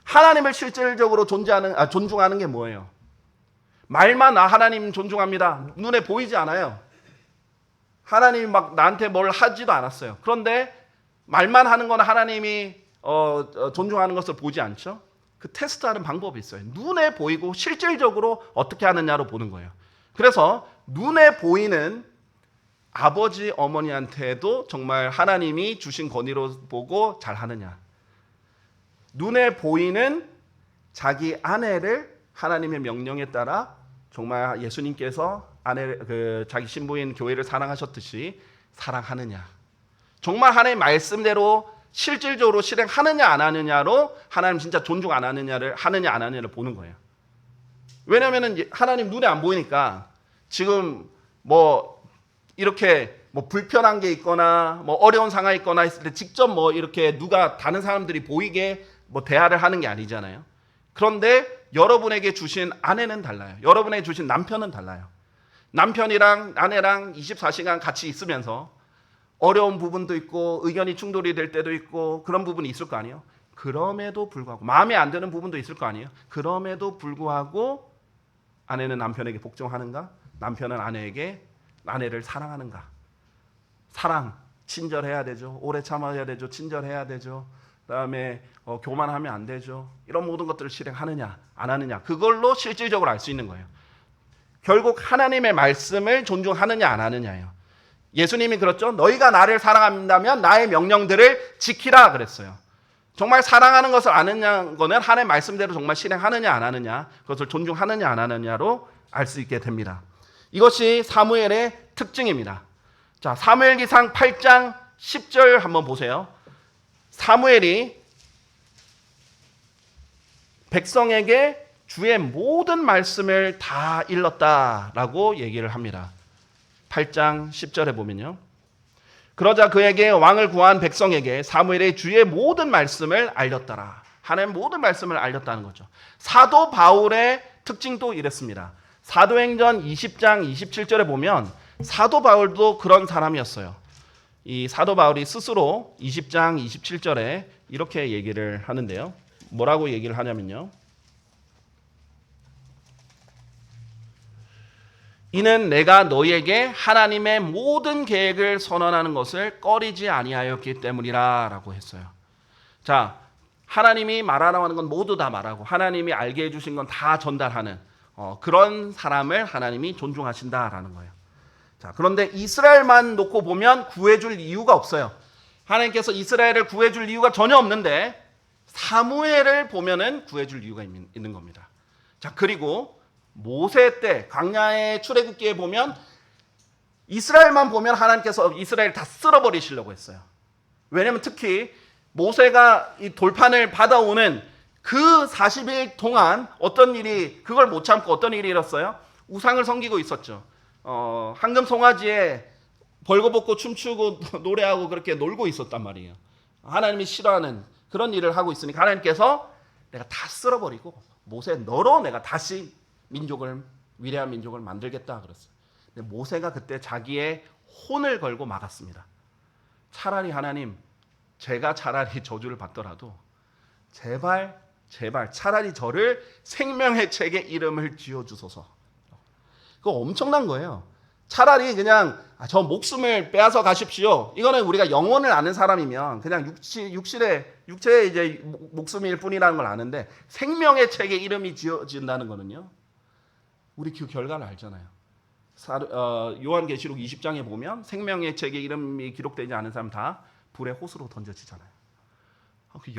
하나님을 실질적으로 존중하는 게 뭐예요? 말만 하나님 존중합니다. 눈에 보이지 않아요. 하나님이 막 나한테 뭘 하지도 않았어요. 그런데 말만 하는 건 하나님이 존중하는 것을 보지 않죠. 그 테스트하는 방법이 있어요. 눈에 보이고 실질적으로 어떻게 하느냐로 보는 거예요. 그래서 눈에 보이는 아버지 어머니한테도 정말 하나님이 주신 권위로 보고 잘하느냐. 눈에 보이는 자기 아내를 하나님의 명령에 따라 정말 예수님께서 자기 신부인 교회를 사랑하셨듯이 사랑하느냐. 정말 하나님의 말씀대로 실질적으로 실행하느냐 안 하느냐로 하나님 진짜 존중 안 하느냐를 하느냐 안 하느냐를 보는 거예요. 왜냐하면 하나님 눈에 안 보이니까 지금 뭐 이렇게 뭐 불편한 게 있거나 뭐 어려운 상황이 있거나 했을 때 직접 뭐 이렇게 누가 다른 사람들이 보이게 뭐 대화를 하는 게 아니잖아요. 그런데 여러분에게 주신 아내는 달라요. 여러분에게 주신 남편은 달라요. 남편이랑 아내랑 24시간 같이 있으면서 어려운 부분도 있고 의견이 충돌이 될 때도 있고 그런 부분이 있을 거 아니에요. 그럼에도 불구하고 마음에 안 드는 부분도 있을 거 아니에요. 그럼에도 불구하고 아내는 남편에게 복종하는가? 남편은 아내를 사랑하는가? 사랑, 친절해야 되죠. 오래 참아야 되죠. 친절해야 되죠. 그다음에 교만하면 안 되죠. 이런 모든 것들을 실행하느냐 안 하느냐 그걸로 실질적으로 알 수 있는 거예요. 결국 하나님의 말씀을 존중하느냐 안 하느냐예요. 예수님이 그렇죠. 너희가 나를 사랑한다면 나의 명령들을 지키라 그랬어요. 정말 사랑하는 것을 아느냐 거는 하나님의 말씀대로 정말 실행하느냐 안 하느냐 그것을 존중하느냐 안 하느냐로 알 수 있게 됩니다. 이것이 사무엘의 특징입니다. 자, 사무엘기상 8장 10절 한번 보세요. 사무엘이 백성에게 주의 모든 말씀을 다 일렀다라고 얘기를 합니다. 8장 10절에 보면요. 그러자 그에게 왕을 구한 백성에게 사무엘이 주의 모든 말씀을 알렸더라. 하나님의 모든 말씀을 알렸다는 거죠. 사도 바울의 특징도 이랬습니다. 사도행전 20장 27절에 보면 사도 바울도 그런 사람이었어요. 이 사도 바울이 스스로 20장 27절에 이렇게 얘기를 하는데요. 뭐라고 얘기를 하냐면요. 이는 내가 너희에게 하나님의 모든 계획을 선언하는 것을 꺼리지 아니하였기 때문이라 라고 했어요. 자, 하나님이 말하라고 하는 건 모두 다 말하고 하나님이 알게 해주신 건 다 전달하는 그런 사람을 하나님이 존중하신다라는 거예요. 자, 그런데 이스라엘만 놓고 보면 구해줄 이유가 없어요. 하나님께서 이스라엘을 구해줄 이유가 전혀 없는데 사무엘을 보면은 구해줄 이유가 있는 겁니다. 자, 그리고 모세 때 광야의 출애굽기에 보면 이스라엘만 보면 하나님께서 이스라엘 다 쓸어버리시려고 했어요. 왜냐하면 특히 모세가 이 돌판을 받아오는 그 40일 동안 어떤 일이 그걸 못 참고 어떤 일이 일었어요? 우상을 섬기고 있었죠. 황금 송아지에 벌거벗고 춤추고 노래하고 그렇게 놀고 있었단 말이에요. 하나님이 싫어하는 그런 일을 하고 있으니까 하나님께서 내가 다 쓸어버리고 모세 너로 내가 다시 위대한 민족을 만들겠다 그랬어요. 근데 모세가 그때 자기의 혼을 걸고 막았습니다. 차라리 하나님 제가 차라리 저주를 받더라도 제발 차라리 저를 생명의 책에 이름을 지어주소서. 그거 엄청난 거예요. 차라리 그냥 저 목숨을 빼앗아 가십시오. 이거는 우리가 영혼을 아는 사람이면 그냥 육체의 이제 목숨일 뿐이라는 걸 아는데 생명의 책에 이름이 지어진다는 거는요. 우리 그 결과를 알잖아요. 요한계시록 20장에 보면 생명의 책에 이름이 기록되지 않은 사람 다 불의 호수로 던져지잖아요. 그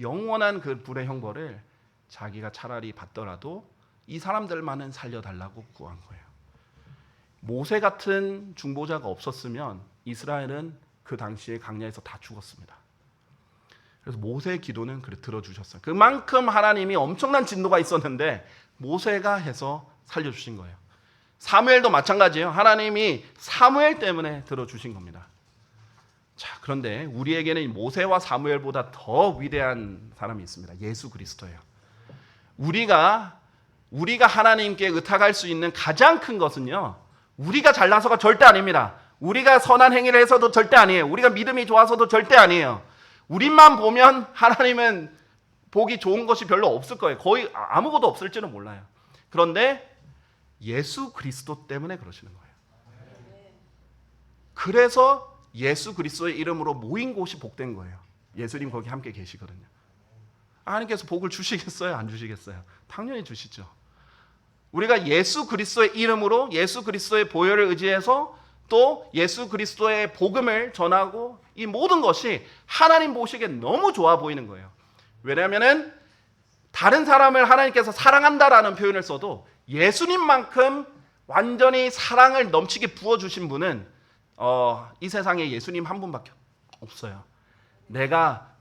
영원한 그 불의 형벌을 자기가 차라리 받더라도 이 사람들만은 살려달라고 구한 거예요. 모세 같은 중보자가 없었으면 이스라엘은 그 당시에 광야에서 다 죽었습니다. 그래서 모세의 기도는 들어주셨어요. 그만큼 하나님이 엄청난 진노가 있었는데 모세가 해서 살려주신 거예요. 사무엘도 마찬가지예요. 하나님이 사무엘 때문에 들어주신 겁니다. 자, 그런데 우리에게는 모세와 사무엘보다 더 위대한 사람이 있습니다. 예수 그리스도예요. 우리가 하나님께 의탁할 수 있는 가장 큰 것은요. 우리가 잘나서가 절대 아닙니다. 우리가 선한 행위를 해서도 절대 아니에요. 우리가 믿음이 좋아서도 절대 아니에요. 우리만 보면 하나님은 보기 좋은 것이 별로 없을 거예요. 거의 아무것도 없을지는 몰라요. 그런데 예수 그리스도 때문에 그러시는 거예요. 그래서 예수 그리스도의 이름으로 모인 곳이 복된 거예요. 예수님 거기 함께 계시거든요. 하나님께서 복을 주시겠어요? 안 주시겠어요? 당연히 주시죠. 우리가 예수 그리스도의 이름으로 예수 그리스도의 보혈을 의지해서 또 예수 그리스도의 복음을 전하고 이 모든 것이 하나님 보시기에 너무 좋아 보이는 거예요. 왜냐하면 다른 사람을 하나님께서 사랑한다라는 표현을 써도 예수님만큼 완전히 사랑을 넘치게 부어주신 분은 이 세상에 예수님 한 분밖에 없어요. 내가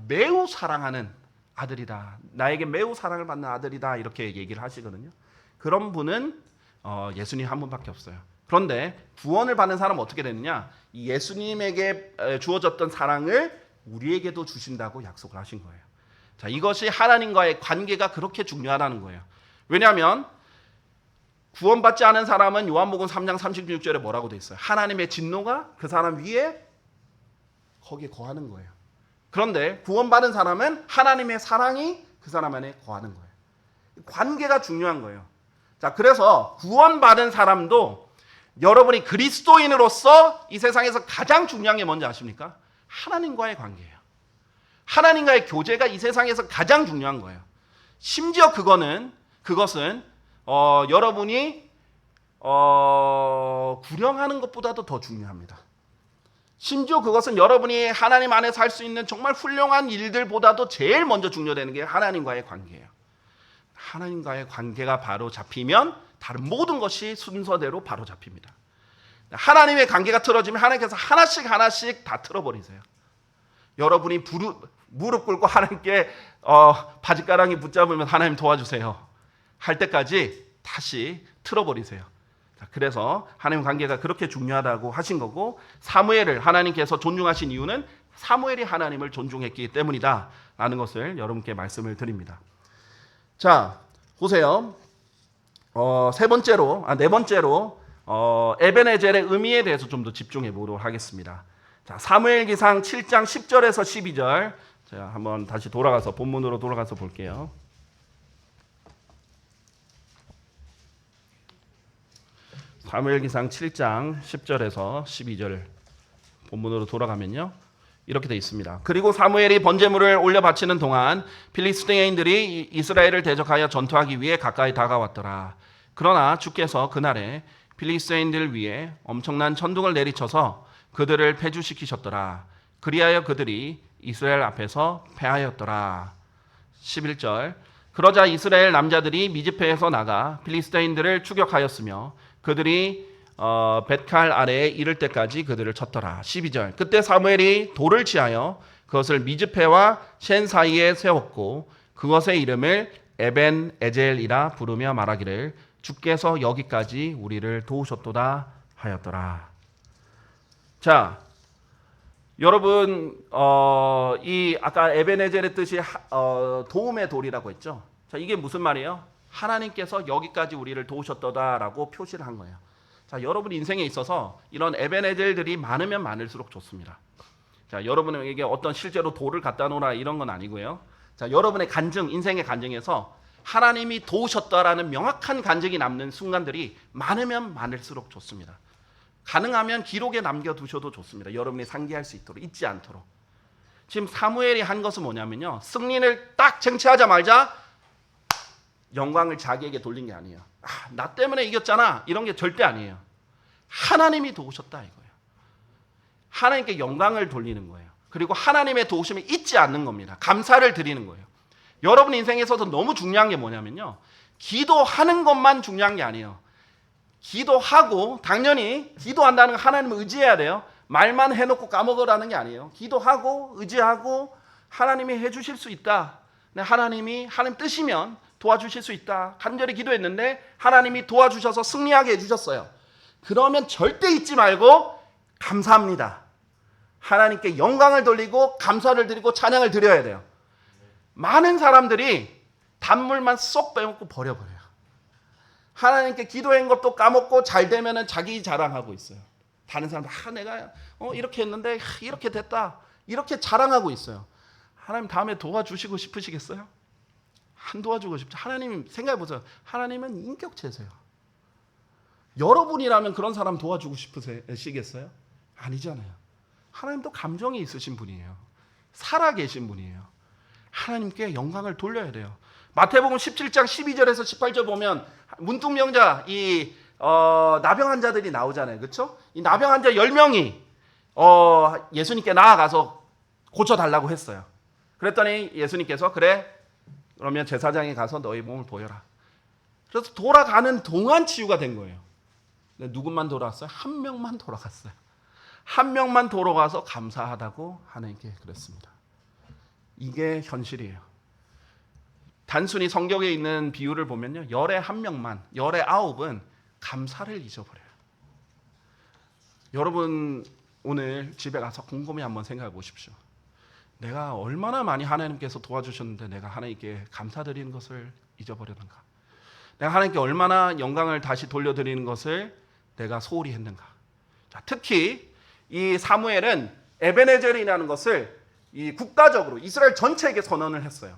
매우 사랑하는 아들이다. 나에게 매우 사랑을 받는 아들이다. 이렇게 얘기를 하시거든요. 그런 분은 예수님 한 분밖에 없어요. 그런데 구원을 받는 사람은 어떻게 되느냐? 이 예수님에게 주어졌던 사랑을 우리에게도 주신다고 약속을 하신 거예요. 자, 이것이 하나님과의 관계가 그렇게 중요하다는 거예요. 왜냐하면 구원받지 않은 사람은 요한복음 3장 36절에 뭐라고 돼 있어요? 하나님의 진노가 그 사람 위에 거기에 거하는 거예요. 그런데 구원받은 사람은 하나님의 사랑이 그 사람 안에 거하는 거예요. 관계가 중요한 거예요. 자, 그래서 구원받은 사람도 여러분이 그리스도인으로서 이 세상에서 가장 중요한 게 뭔지 아십니까? 하나님과의 관계예요. 하나님과의 교제가 이 세상에서 가장 중요한 거예요. 심지어 그것은 여러분이 구령하는 것보다도 더 중요합니다. 심지어 그것은 여러분이 하나님 안에서 할 수 있는 정말 훌륭한 일들보다도 제일 먼저 중요되는 게 하나님과의 관계예요. 하나님과의 관계가 바로 잡히면 다른 모든 것이 순서대로 바로 잡힙니다. 하나님의 관계가 틀어지면 하나님께서 하나씩 다 틀어버리세요. 여러분이 무릎 꿇고 하나님께 바짓가랑이 붙잡으면 하나님 도와주세요 할 때까지 다시 틀어버리세요. 그래서 하나님 관계가 그렇게 중요하다고 하신 거고, 사무엘을 하나님께서 존중하신 이유는 사무엘이 하나님을 존중했기 때문이다 라는 것을 여러분께 말씀을 드립니다. 자, 보세요. 네 번째로 에벤에젤의 의미에 대해서 좀 더 집중해 보도록 하겠습니다. 자, 사무엘기상 7장 10절에서 12절. 제가 한번 다시 본문으로 돌아가서 볼게요. 사무엘기상 7장 10절에서 12절 본문으로 돌아가면요, 이렇게 되어 있습니다. 그리고 사무엘이 번제물을 올려 바치는 동안 필리스티인들이 이스라엘을 대적하여 전투하기 위해 가까이 다가왔더라. 그러나 주께서 그날에 필리스티인들 위에 엄청난 천둥을 내리쳐서 그들을 패주시키셨더라. 그리하여 그들이 이스라엘 앞에서 패하였더라. 11절. 그러자 이스라엘 남자들이 미즈페에서 나가 필리스티인들을 추격하였으며 그들이 벳칼 아래에 이를 때까지 그들을 쳤더라. 12절. 그때 사무엘이 돌을 취하여 그것을 미즈페와 셴 사이에 세웠고 그것의 이름을 에벤 에젤이라 부르며 말하기를 주께서 여기까지 우리를 도우셨도다 하였더라. 자, 여러분, 이 아까 에벤에젤의 뜻이 도움의 돌이라고 했죠. 자, 이게 무슨 말이에요? 하나님께서 여기까지 우리를 도우셨도다라고 표시를 한 거예요. 자, 여러분 인생에 있어서 이런 에벤에젤들이 많으면 많을수록 좋습니다. 자, 여러분에게 어떤 실제로 돌을 갖다 놓으라 이런 건 아니고요. 자, 여러분의 간증, 인생의 간증에서 하나님이 도우셨다라는 명확한 간증이 남는 순간들이 많으면 많을수록 좋습니다. 가능하면 기록에 남겨두셔도 좋습니다. 여러분이 상기할 수 있도록, 잊지 않도록. 지금 사무엘이 한 것은 뭐냐면요, 승리를 딱 쟁취하자마자 영광을 자기에게 돌린 게 아니에요. 나 때문에 이겼잖아 이런 게 절대 아니에요. 하나님이 도우셨다 이거예요. 하나님께 영광을 돌리는 거예요. 그리고 하나님의 도우심을 잊지 않는 겁니다. 감사를 드리는 거예요. 여러분 인생에서도 너무 중요한 게 뭐냐면요, 기도하는 것만 중요한 게 아니에요. 기도하고, 당연히 기도한다는 건 하나님을 의지해야 돼요. 말만 해놓고 까먹으라는 게 아니에요. 기도하고 의지하고 하나님이 해주실 수 있다. 하나님 뜻이면 도와주실 수 있다. 간절히 기도했는데 하나님이 도와주셔서 승리하게 해주셨어요. 그러면 절대 잊지 말고 감사합니다. 하나님께 영광을 돌리고 감사를 드리고 찬양을 드려야 돼요. 많은 사람들이 단물만 쏙 빼먹고 버려버려요. 하나님께 기도한 것도 까먹고 잘 되면은 자기 자랑하고 있어요. 다른 사람들 내가 이렇게 했는데 이렇게 됐다. 이렇게 자랑하고 있어요. 하나님 다음에 도와주시고 싶으시겠어요? 안 도와주고 싶죠. 하나님 생각해 보세요. 하나님은 인격체세요. 여러분이라면 그런 사람 도와주고 싶으시겠어요? 아니잖아요. 하나님도 감정이 있으신 분이에요. 살아 계신 분이에요. 하나님께 영광을 돌려야 돼요. 마태복음 17장 12절에서 18절 보면 문둥병자 나병 환자들이 나오잖아요. 그렇죠? 이 나병 환자 10명이 예수님께 나아가서 고쳐달라고 했어요. 그랬더니 예수님께서 그래 그러면 제사장에 가서 너희 몸을 보여라. 그래서 돌아가는 동안 치유가 된 거예요. 근데 누구만 돌아왔어요? 한 명만 돌아갔어요. 한 명만 돌아가서 감사하다고 하나님께 그랬습니다. 이게 현실이에요. 단순히 성경에 있는 비유를 보면요, 열의 한 명만, 열의 아홉은 감사를 잊어버려요. 여러분 오늘 집에 가서 곰곰이 한번 생각해 보십시오. 내가 얼마나 많이 하나님께서 도와주셨는데 내가 하나님께 감사드리는 것을 잊어버렸는가? 내가 하나님께 얼마나 영광을 다시 돌려드리는 것을 내가 소홀히 했는가? 자, 특히 이 사무엘은 에베네젤이라는 것을 이 국가적으로 이스라엘 전체에게 선언을 했어요.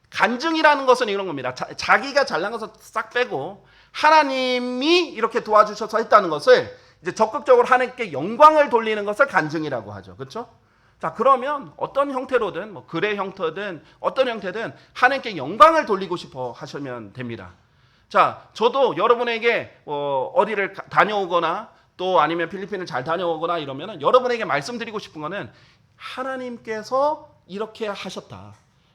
간증이라는 것은 이런 겁니다. 자기가 잘난 것을 싹 빼고 하나님이 이렇게 도와주셔서 했다는 것을 이제 적극적으로 하나님께 영광을 돌리는 것을 간증이라고 하죠. 그렇죠? 자, 그러면 어떤 형태로든 뭐 글의 형태든 어떤 형태든 하나님께 영광을 돌리고 싶어 하시면 됩니다. 자, 저도 여러분에게 어디를 다녀오거나 또 아니면 필리핀을 잘 다녀오거나 이러면은 여러분에게 말씀드리고 싶은 거는 하나님께서 이렇게 하셨다.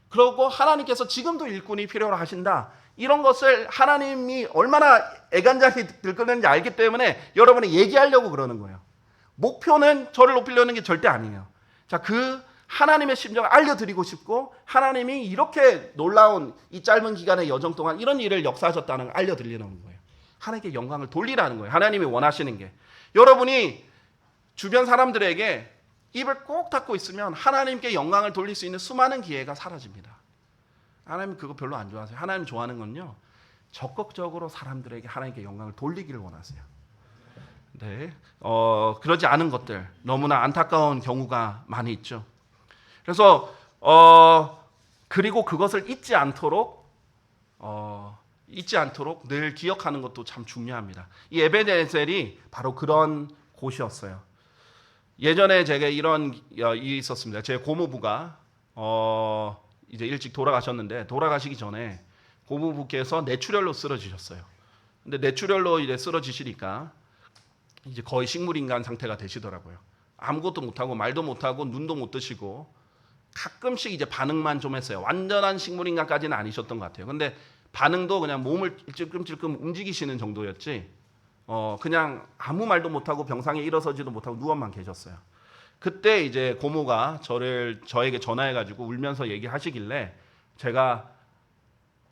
그리고 하나님께서 지금도 일꾼이 필요로 하신다. 이런 것을 하나님이 얼마나 애간장이 들끓는지 알기 때문에 여러분이 얘기하려고 그러는 거예요. 목표는 저를 높이려는 게 절대 아니에요. 자, 그 하나님의 심정을 알려드리고 싶고 하나님이 이렇게 놀라운 이 짧은 기간의 여정 동안 이런 일을 역사하셨다는 걸 알려드리는 거예요. 하나님께 영광을 돌리라는 거예요. 하나님이 원하시는 게. 여러분이 주변 사람들에게 입을 꼭 닫고 있으면 하나님께 영광을 돌릴 수 있는 수많은 기회가 사라집니다. 하나님 그거 별로 안 좋아하세요. 하나님 좋아하는 건요, 적극적으로 사람들에게 하나님께 영광을 돌리기를 원하세요. 네, 그러지 않은 것들 너무나 안타까운 경우가 많이 있죠. 그래서 그리고 그것을 잊지 않도록 늘 기억하는 것도 참 중요합니다. 이 에베네셀이 바로 그런 곳이었어요. 예전에 제가 이런 일이 있었습니다. 제 고모부가 이제 일찍 돌아가셨는데 돌아가시기 전에 고모부께서 뇌출혈로 쓰러지셨어요. 근데 뇌출혈로 이제 쓰러지시니까 이제 거의 식물인간 상태가 되시더라고요. 아무것도 못하고 말도 못하고 눈도 못 뜨시고 가끔씩 이제 반응만 좀 했어요. 완전한 식물인간까지는 아니셨던 것 같아요. 근데 반응도 그냥 몸을 찔끔찔끔 움직이시는 정도였지 그냥 아무 말도 못하고 병상에 일어서지도 못하고 누워만 계셨어요. 그때 이제 고모가 저에게 전화해가지고 울면서 얘기하시길래 제가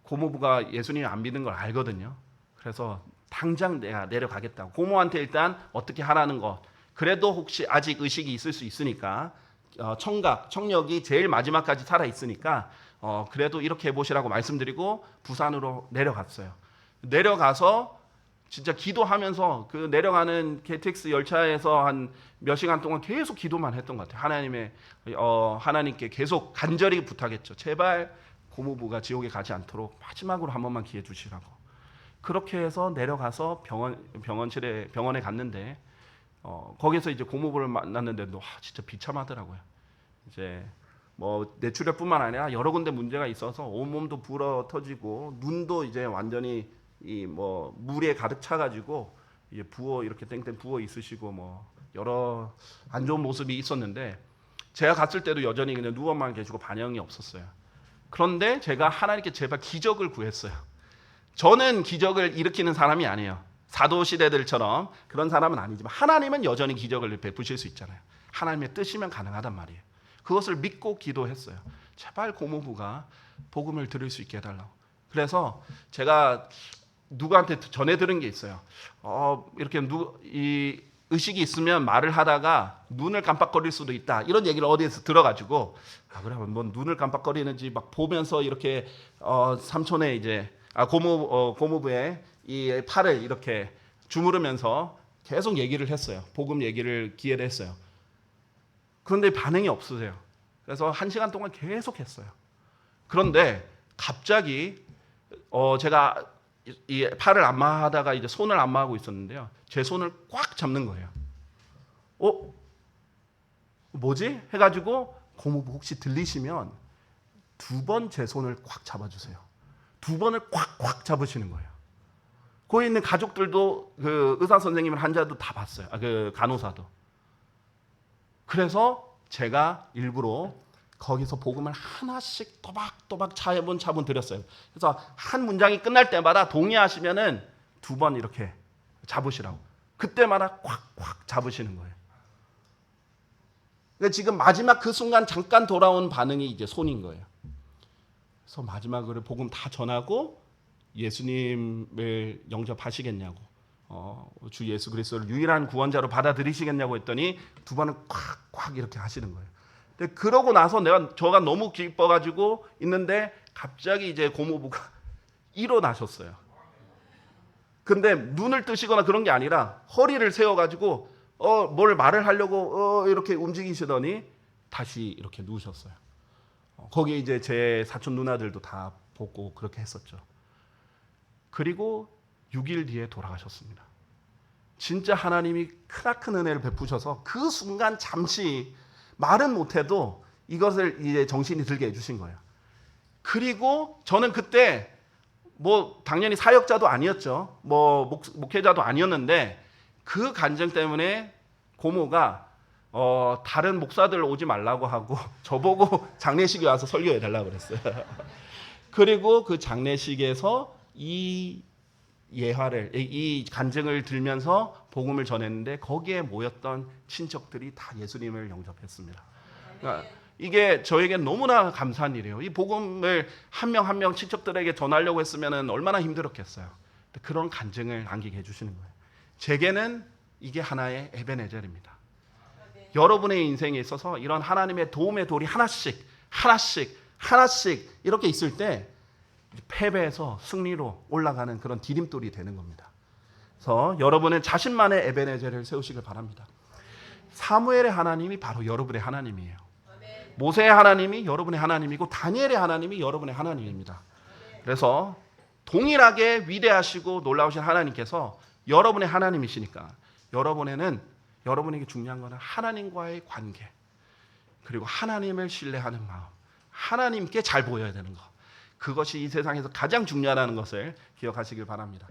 고모부가 예수님 안 믿는 걸 알거든요. 그래서 당장 내가 내려가겠다고 고모한테 일단 어떻게 하라는 것, 그래도 혹시 아직 의식이 있을 수 있으니까 청력이 제일 마지막까지 살아 있으니까 그래도 이렇게 해보시라고 말씀드리고 부산으로 내려갔어요. 내려가서 진짜 기도하면서 그 내려가는 KTX 열차에서 한 몇 시간 동안 계속 기도만 했던 것 같아요. 하나님께 계속 간절히 부탁했죠. 제발 고모부가 지옥에 가지 않도록 마지막으로 한 번만 기회 주시라고. 그렇게 해서 내려가서 병원에 갔는데 거기서 이제 고모부를 만났는데 진짜 비참하더라고요. 이제 뭐 뇌출혈뿐만 아니라 여러 군데 문제가 있어서 온몸도 불어 터지고 눈도 이제 완전히 물에 가득 차가지고 이렇게 땡땡 부어 있으시고 뭐 여러 안 좋은 모습이 있었는데 제가 갔을 때도 여전히 그냥 누워만 계시고 반응이 없었어요. 그런데 제가 하나님께 제발 기적을 구했어요. 저는 기적을 일으키는 사람이 아니에요. 사도 시대들처럼 그런 사람은 아니지만 하나님은 여전히 기적을 베푸실 수 있잖아요. 하나님의 뜻이면 가능하단 말이에요. 그것을 믿고 기도했어요. 제발 고모부가 복음을 들을 수 있게 해달라고. 그래서 제가 누구한테 전해 들은 게 있어요. 이렇게 이 의식이 있으면 말을 하다가 눈을 깜빡거릴 수도 있다. 이런 얘기를 어디에서 들어가지고 그러면 뭐 눈을 깜빡거리는지 막 보면서 이렇게 삼촌의 이제 고모부의 이 팔을 이렇게 주무르면서 계속 얘기를 했어요. 복음 얘기를 기회를 했어요. 그런데 반응이 없으세요. 그래서 1시간 동안 계속 했어요. 그런데 갑자기 제가 이 팔을 안마하다가 이제 손을 안마하고 있었는데요. 제 손을 꽉 잡는 거예요. 뭐지? 해가지고 고모부 혹시 들리시면 2번 제 손을 꽉 잡아주세요. 2번을 꽉꽉 잡으시는 거예요. 거기 있는 가족들도 그 의사 선생님을 환자도 다 봤어요. 그 간호사도. 그래서 제가 일부러 거기서 복음을 하나씩 또박또박 차분차분 드렸어요. 그래서 한 문장이 끝날 때마다 동의하시면은 2번 이렇게 잡으시라고. 그때마다 꽉꽉 잡으시는 거예요. 그러니까 지금 마지막 그 순간 잠깐 돌아온 반응이 이제 손인 거예요. 그래서 마지막으로 복음 다 전하고 예수님을 영접하시겠냐고, 주 예수 그리스도를 유일한 구원자로 받아들이시겠냐고 했더니 2번을 꽉꽉 이렇게 하시는 거예요. 근데 그러고 나서 저가 너무 기뻐가지고 있는데 갑자기 이제 고모부가 일어나셨어요. 근데 눈을 뜨시거나 그런 게 아니라 허리를 세워가지고 뭘 말을 하려고 이렇게 움직이시더니 다시 이렇게 누우셨어요. 거기에 이제 제 사촌 누나들도 다 보고 그렇게 했었죠. 그리고 6일 뒤에 돌아가셨습니다. 진짜 하나님이 크나큰 은혜를 베푸셔서 그 순간 잠시 말은 못해도 이것을 이제 정신이 들게 해주신 거예요. 그리고 저는 그때 뭐 당연히 사역자도 아니었죠. 뭐 목회자도 아니었는데 그 간증 때문에 고모가 다른 목사들 오지 말라고 하고 저보고 장례식에 와서 설교해 달라고 그랬어요. 그리고 그 장례식에서 이 예화를, 이 간증을 들면서 복음을 전했는데 거기에 모였던 친척들이 다 예수님을 영접했습니다. 그러니까 이게 저에게 너무나 감사한 일이에요. 이 복음을 한 명 한 명 친척들에게 전하려고 했으면 얼마나 힘들었겠어요. 그런 간증을 남기게 해주시는 거예요. 제게는 이게 하나의 에벤에젤입니다. 여러분의 인생에 있어서 이런 하나님의 도움의 돌이 하나씩 이렇게 있을 때 패배에서 승리로 올라가는 그런 디딤돌이 되는 겁니다. 그래서 여러분은 자신만의 에벤에젤을 세우시길 바랍니다. 사무엘의 하나님이 바로 여러분의 하나님이에요. 모세의 하나님이 여러분의 하나님이고 다니엘의 하나님이 여러분의 하나님입니다. 그래서 동일하게 위대하시고 놀라우신 하나님께서 여러분의 하나님이시니까 여러분에게 중요한 것은 하나님과의 관계, 그리고 하나님을 신뢰하는 마음, 하나님께 잘 보여야 되는 것, 그것이 이 세상에서 가장 중요하다는 것을 기억하시길 바랍니다.